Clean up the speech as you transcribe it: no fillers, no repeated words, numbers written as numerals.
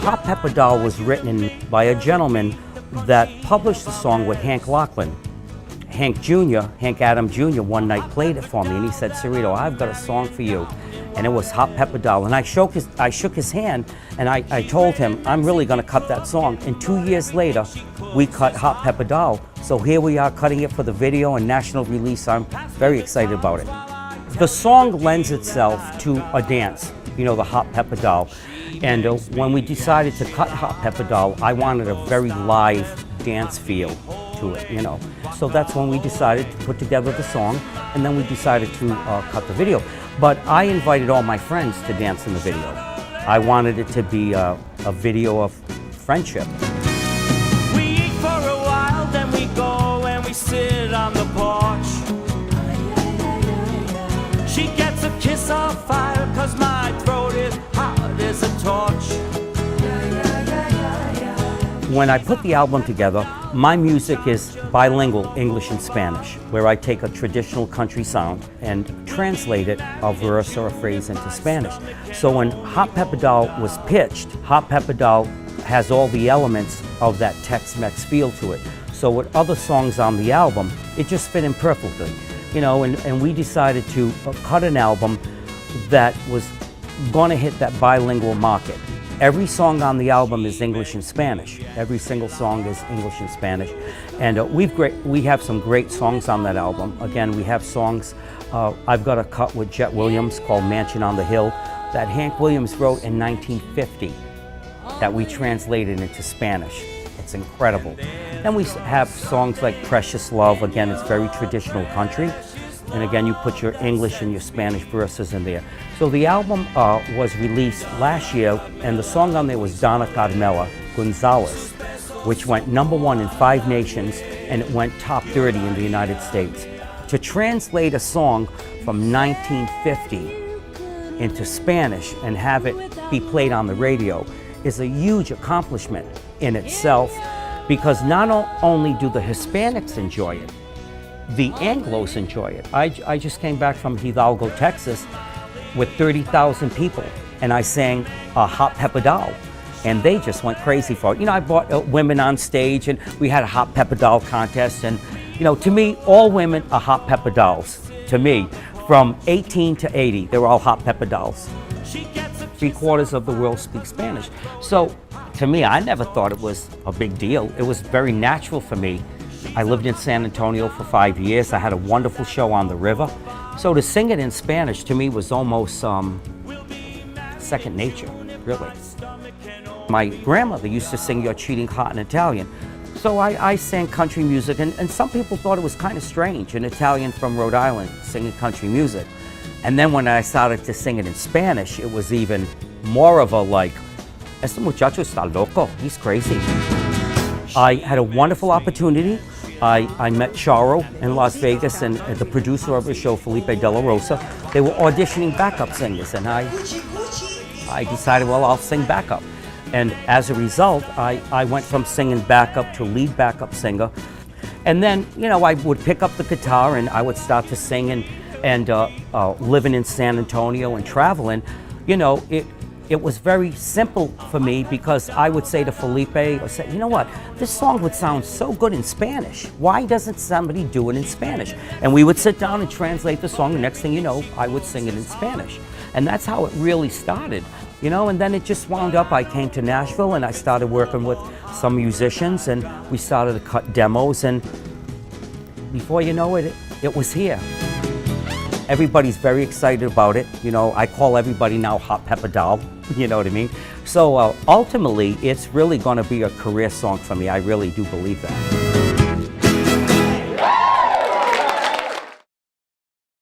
Hot Pepper Doll was written by a gentleman that published the song with Hank Lachlan. Hank Adam Jr. one night played it for me and he said, "Cerrito, I've got a song for you." And it was Hot Pepper Doll. And I shook his hand and I told him, I'm really gonna cut that song. And 2 years later, we cut Hot Pepper Doll. So here we are cutting it for the video and national release. I'm very excited about it. The song lends itself to a dance, you know, the Hot Pepper Doll. And when we decided to cut Hot Pepper Doll, I wanted a very live dance feel to it, you know. So that's when we decided to put together the song, and then we decided to cut the video. But I invited all my friends to dance in the video. I wanted it to be a video of friendship. We eat for a while, then we go and we sit on the porch. She gets a kiss off fire, 'cause my throat is hot as a torch. When I put the album together, my music is bilingual, English and Spanish, where I take a traditional country sound and translate it, a verse or a phrase, into Spanish. So when Hot Pepper Doll was pitched, Hot Pepper Doll has all the elements of that Tex-Mex feel to it. So with other songs on the album, it just fit in perfectly. You know, and we decided to cut an album that was gonna hit that bilingual market. Every song on the album is English and Spanish. Every single song is English and Spanish. And we have some great songs on that album. Again, we have songs, I've got a cut with Jet Williams called Mansion on the Hill that Hank Williams wrote in 1950 that we translated into Spanish. It's incredible. Then we have songs like Precious Love. Again, it's very traditional country. And again, you put your English and your Spanish verses in there. So the album was released last year, and the song on there was Donna Carmela Gonzalez, which went #1 in 5 nations, and it went top 30 in the United States. To translate a song from 1950 into Spanish and have it be played on the radio is a huge accomplishment in itself, because not only do the Hispanics enjoy it, the Anglos enjoy it. I just came back from Hidalgo, Texas with 30,000 people, and I sang a Hot Pepper Doll, and they just went crazy for it. You know, I brought women on stage, and we had a Hot Pepper Doll contest, and you know, to me, all women are Hot Pepper Dolls. To me, from 18 to 80, they're all Hot Pepper Dolls. 3/4 of the world speak Spanish. So to me, I never thought it was a big deal. It was very natural for me. I lived in San Antonio for 5 years. I had a wonderful show on the river. So to sing it in Spanish to me was almost second nature, really. My grandmother used to sing You're Cheating Hot in Italian. So I sang country music, and some people thought it was kind of strange, an Italian from Rhode Island singing country music. And then when I started to sing it in Spanish, it was even more of a like, este muchacho está loco, he's crazy. I had a wonderful opportunity. I met Charo in Las Vegas, and the producer of the show, Felipe De La Rosa. They were auditioning backup singers, and I decided, well, I'll sing backup. And as a result, I went from singing backup to lead backup singer. And then, you know, I would pick up the guitar and I would start to sing, and living in San Antonio and traveling, you know, it was very simple for me, because I would say to Felipe, or say, you know what, this song would sound so good in Spanish. Why doesn't somebody do it in Spanish? And we would sit down and translate the song. The next thing you know, I would sing it in Spanish. And that's how it really started, you know, and then it just wound up. I came to Nashville and I started working with some musicians, and we started to cut demos, and before you know it, it was here. Everybody's very excited about it. You know, I call everybody now Hot Pepper Doll, you know what I mean? So ultimately, it's really gonna be a career song for me. I really do believe that.